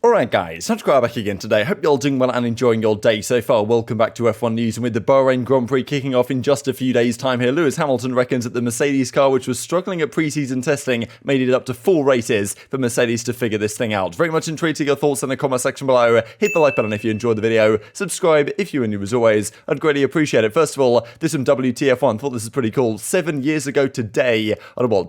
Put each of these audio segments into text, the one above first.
Alright guys, TacticalRab back again today. Hope you're all doing well and enjoying your day so far. Welcome back to F1 News, and with the Bahrain Grand Prix kicking off in just a few days time here, Lewis Hamilton reckons that the Mercedes car, which was struggling at pre-season testing, made it up to 4 races for Mercedes to figure this thing out. Very much intrigued to your thoughts in the comment section below. Hit the like button if you enjoyed the video, subscribe if you're new as always, I'd greatly appreciate it. First of all, this from WTF1, thought this is pretty cool. 7 years ago today,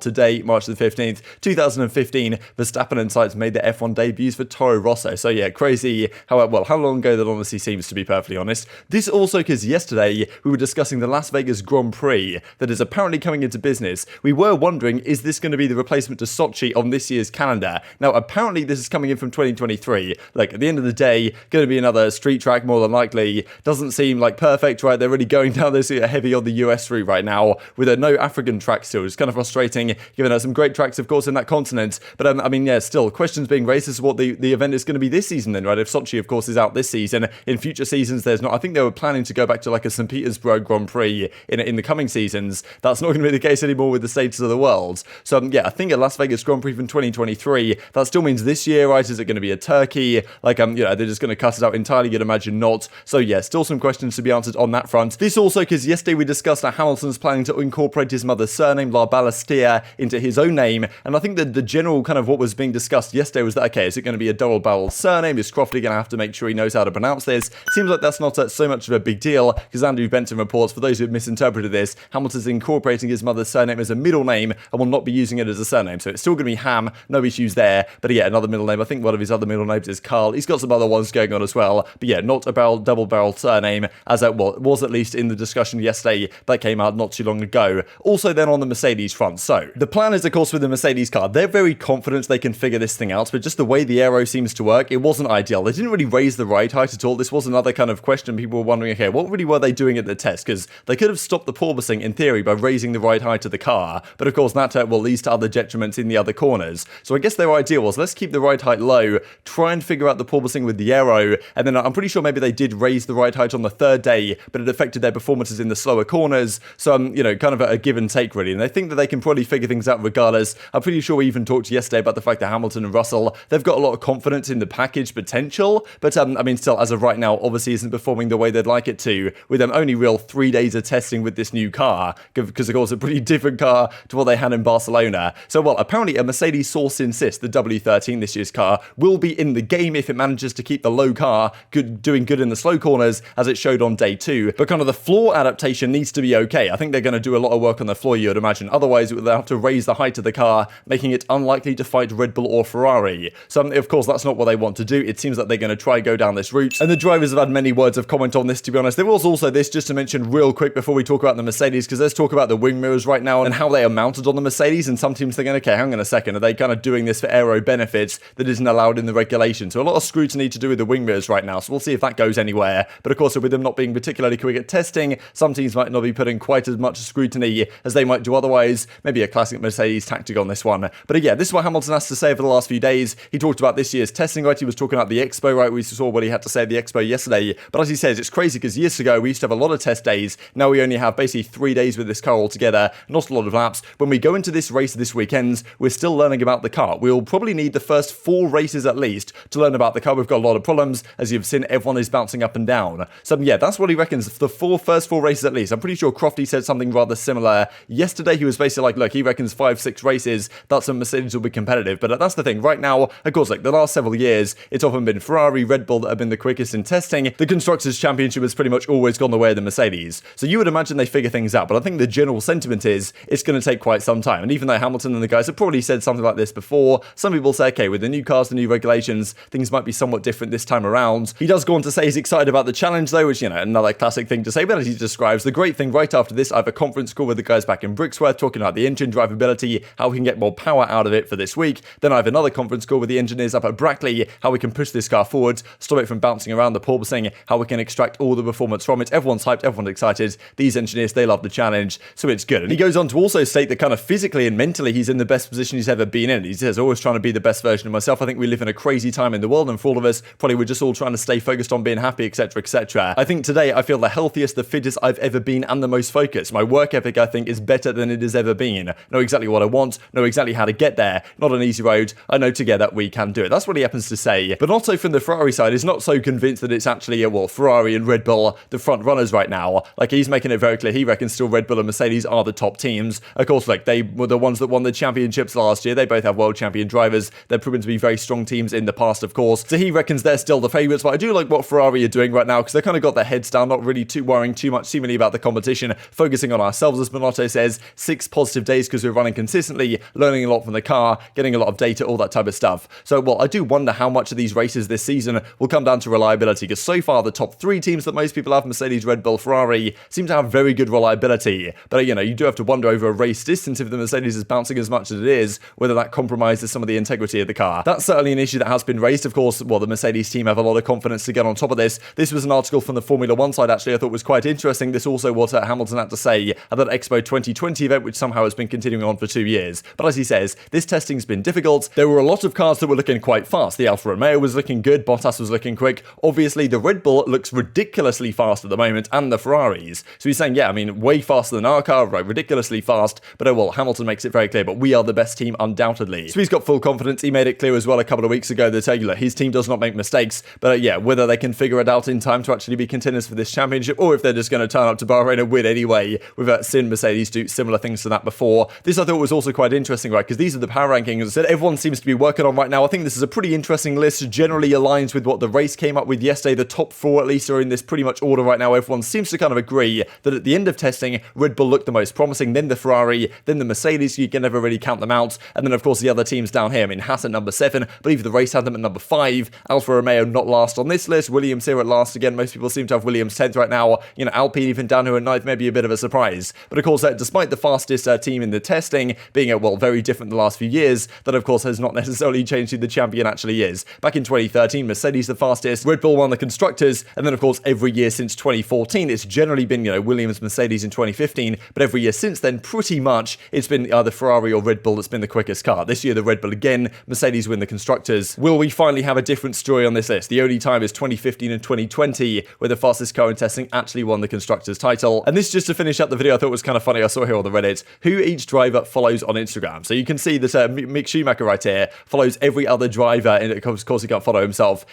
today, March the 15th, 2015, Verstappen and Sainz made their F1 debuts for Toro Rosso. So yeah, crazy how long ago that honestly seems, to be perfectly honest. This also because yesterday we were discussing the Las Vegas Grand Prix that is apparently coming into business. We were wondering, is this going to be the replacement to Sochi on this year's calendar? Now apparently this is coming in from 2023. Like at the end of the day, going to be another street track more than likely. Doesn't seem like perfect, right? They're really going down this heavy on the US route right now with no African track still. It's kind of frustrating, given there's some great tracks of course in that continent. But I mean, yeah, still questions being raised as to what the event is going to be this season then, right? If Sochi of course is out this season, in future seasons there's not. I think they were planning to go back to like a St. Petersburg Grand Prix in the coming seasons. That's not going to be the case anymore with the status of the world. So yeah, I think a Las Vegas Grand Prix from 2023, that still means this year, right? Is it going to be a Turkey? Like they're just going to cut it out entirely? You'd imagine not. So yeah, still some questions to be answered on that front. This also because yesterday we discussed that Hamilton's planning to incorporate his mother's surname, La Ballestia, into his own name, and I think that the general kind of what was being discussed yesterday was that, okay, is it going to be a double-barrel surname? Is Crofty going to have to make sure he knows how to pronounce this? Seems like that's not so much of a big deal, because Andrew Benton reports, for those who have misinterpreted this, Hamilton's incorporating his mother's surname as a middle name and will not be using it as a surname. So it's still going to be Ham, no issues there. But yeah, another middle name. I think one of his other middle names is Carl. He's got some other ones going on as well. But yeah, not a double-barrel surname, as it was at least in the discussion yesterday that came out not too long ago. Also then on the Mercedes front. So the plan is, of course, with the Mercedes car, they're very confident they can figure this thing out, but just the way the aero seems to work, it wasn't ideal. They didn't really raise the ride height at all. This was another kind of question people were wondering, okay, what really were they doing at the test? Because they could have stopped the porpoising in theory by raising the ride height of the car, but of course that leads to other detriments in the other corners. So I guess their idea was, let's keep the ride height low, try and figure out the porpoising with the aero, and then I'm pretty sure maybe they did raise the ride height on the third day, but it affected their performances in the slower corners. So kind of a give and take really, and they think that they can probably figure things out regardless. I'm pretty sure we even talked yesterday about the fact that Hamilton and Russell, they've got a lot of confidence in the package potential, but I mean still, as of right now, obviously isn't performing the way they'd like it to, with them only real 3 days of testing with this new car, because of course a pretty different car to what they had in Barcelona. So apparently a Mercedes source insists the W13, this year's car, will be in the game if it manages to keep the low car doing good in the slow corners, as it showed on day 2. But kind of the floor adaptation needs to be okay. I think they're going to do a lot of work on the floor, you would imagine. Otherwise, they'll have to raise the height of the car, making it unlikely to fight Red Bull or Ferrari. So of course that's not what they want to do. It seems like they're going to try go down this route, and the drivers have had many words of comment on this, to be honest. There was also this, just to mention real quick before we talk about the Mercedes, because let's talk about the wing mirrors right now and how they are mounted on the Mercedes. And some teams thinking, okay, hang on a second, are they kind of doing this for aero benefits that isn't allowed in the regulation? So a lot of scrutiny to do with the wing mirrors right now, so we'll see if that goes anywhere. But of course, with them not being particularly quick at testing, some teams might not be putting quite as much scrutiny as they might do otherwise. Maybe a classic Mercedes tactic on this one. But yeah, this is what Hamilton has to say over the last few days. He talked about this year's testing, right? He was talking about the Expo, right? We saw what he had to say at the Expo yesterday. But as he says, it's crazy because years ago we used to have a lot of test days. Now we only have basically 3 days with this car altogether, not a lot of laps. When we go into this race this weekend, we're still learning about the car. We'll probably need the first 4 races at least to learn about the car. We've got a lot of problems. As you've seen, everyone is bouncing up and down. So yeah, that's what he reckons, the first four races at least. I'm pretty sure Crofty said something rather similar yesterday. He was basically like, look, he reckons 5-6 races, that's when Mercedes will be competitive. But that's the thing, right now, of course, like the last several years, it's often been Ferrari, Red Bull that have been the quickest in testing. The Constructors' Championship has pretty much always gone the way of the Mercedes. So you would imagine they figure things out, but I think the general sentiment is it's going to take quite some time. And even though Hamilton and the guys have probably said something like this before, some people say, okay, with the new cars, the new regulations, things might be somewhat different this time around. He does go on to say he's excited about the challenge though, which, another classic thing to say, but as he describes, the great thing right after this, I have a conference call with the guys back in Brixworth talking about the engine drivability, how we can get more power out of it for this week. Then I have another conference call with the engineers up at Brackley, how we can push this car forward, stop it from bouncing around the porpoising, how we can extract all the performance from it. Everyone's hyped, everyone's excited. These engineers, they love the challenge, so it's good. And he goes on to also state that kind of physically and mentally, he's in the best position he's ever been in. He says, always trying to be the best version of myself. I think we live in a crazy time in the world, and for all of us, probably we're just all trying to stay focused on being happy, etc., etc. I think today I feel the healthiest, the fittest I've ever been, and the most focused. My work ethic, I think, is better than it has ever been. Know exactly what I want, know exactly how to get there. Not an easy road. I know together we can do it. That's what he happens to say. But from the Ferrari side is not so convinced that it's actually, Ferrari and Red Bull the front runners right now. Like, he's making it very clear he reckons still Red Bull and Mercedes are the top teams. Of course, like, they were the ones that won the championships last year. They both have world champion drivers. They're proven to be very strong teams in the past, of course. So he reckons they're still the favourites. But I do like what Ferrari are doing right now, because they kind of got their heads down, not really worrying too much seemingly about the competition, focusing on ourselves, as Bonotto says. 6 positive days because we're running consistently, learning a lot from the car, getting a lot of data, all that type of stuff. So, I do wonder how much of these races this season will come down to reliability, because so far the top 3 teams that most people have, Mercedes, Red Bull, Ferrari, seem to have very good reliability. But, you do have to wonder over a race distance, if the Mercedes is bouncing as much as it is, whether that compromises some of the integrity of the car. That's certainly an issue that has been raised. Of course, the Mercedes team have a lot of confidence to get on top of this. This was an article from the Formula 1 side, actually, I thought was quite interesting. This also what Hamilton had to say at that Expo 2020 event, which somehow has been continuing on for 2 years. But as he says, this testing's been difficult. There were a lot of cars that were looking quite fast. The Alfa Romeo was looking good, Bottas was looking quick. Obviously, the Red Bull looks ridiculously fast at the moment, and the Ferraris. So he's saying, way faster than our car, right, ridiculously fast. But Hamilton makes it very clear, but we are the best team, undoubtedly. So he's got full confidence. He made it clear as well a couple of weeks ago that his team does not make mistakes. But whether they can figure it out in time to actually be contenders for this championship, or if they're just going to turn up to Bahrain and win anyway. We've seen Mercedes do similar things to that before. This I thought was also quite interesting, right, because these are the power rankings that everyone seems to be working on right now. I think this is a pretty interesting list, generally aligns with what the race came up with yesterday. The top 4 at least are in this pretty much order right now. Everyone seems to kind of agree that at the end of testing, Red Bull looked the most promising, then the Ferrari, then the Mercedes. You can never really count them out. And then of course the other teams down here. Haas at number 7, I believe the race had them at number 5. Alfa Romeo not last on this list. Williams here at last again. Most people seem to have Williams 10th right now. Alpine even down here at 9th, maybe a bit of a surprise. But of course, despite the fastest team in the testing being very different the last few years, that of course has not necessarily changed who the champion actually is. Back in 2013, Mercedes the fastest, Red Bull won the constructors, and then of course every year since 2014, it's generally been Williams, Mercedes in 2015, but every year since then, pretty much it's been either Ferrari or Red Bull that's been the quickest car. This year the Red Bull again, Mercedes win the constructors. Will we finally have a different story on this list? The only time is 2015 and 2020 where the fastest car in testing actually won the constructors title. And this, just to finish up the video, I thought was kind of funny. I saw here on the Reddit who each driver follows on Instagram. So you can see that Mick Schumacher right here follows every other driver, and of course he can't follow himself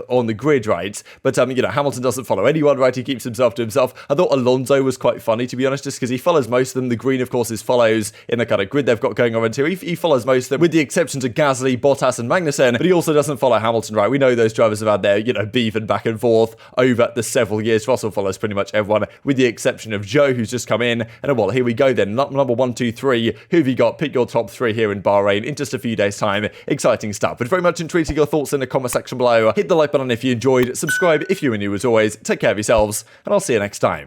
on the grid, right? But Hamilton doesn't follow anyone, right? He keeps himself to himself. I thought Alonso was quite funny, to be honest, just because he follows most of them. The green, of course, is follows in the kind of grid they've got going on here. He follows most of them, with the exception to Gasly, Bottas, and Magnussen. But he also doesn't follow Hamilton, right? We know those drivers have had their beef and back and forth over the several years. Russell follows pretty much everyone, with the exception of Joe, who's just come in. And here we go then. Number 1, 2, 3. Who have you got? Pick your top 3 here in Bahrain in just a few days' time. Exciting stuff. But very much intriguing your thoughts in the comment section below. Hit the like button if you enjoyed. Subscribe if you were new as always. Take care of yourselves, and I'll see you next time.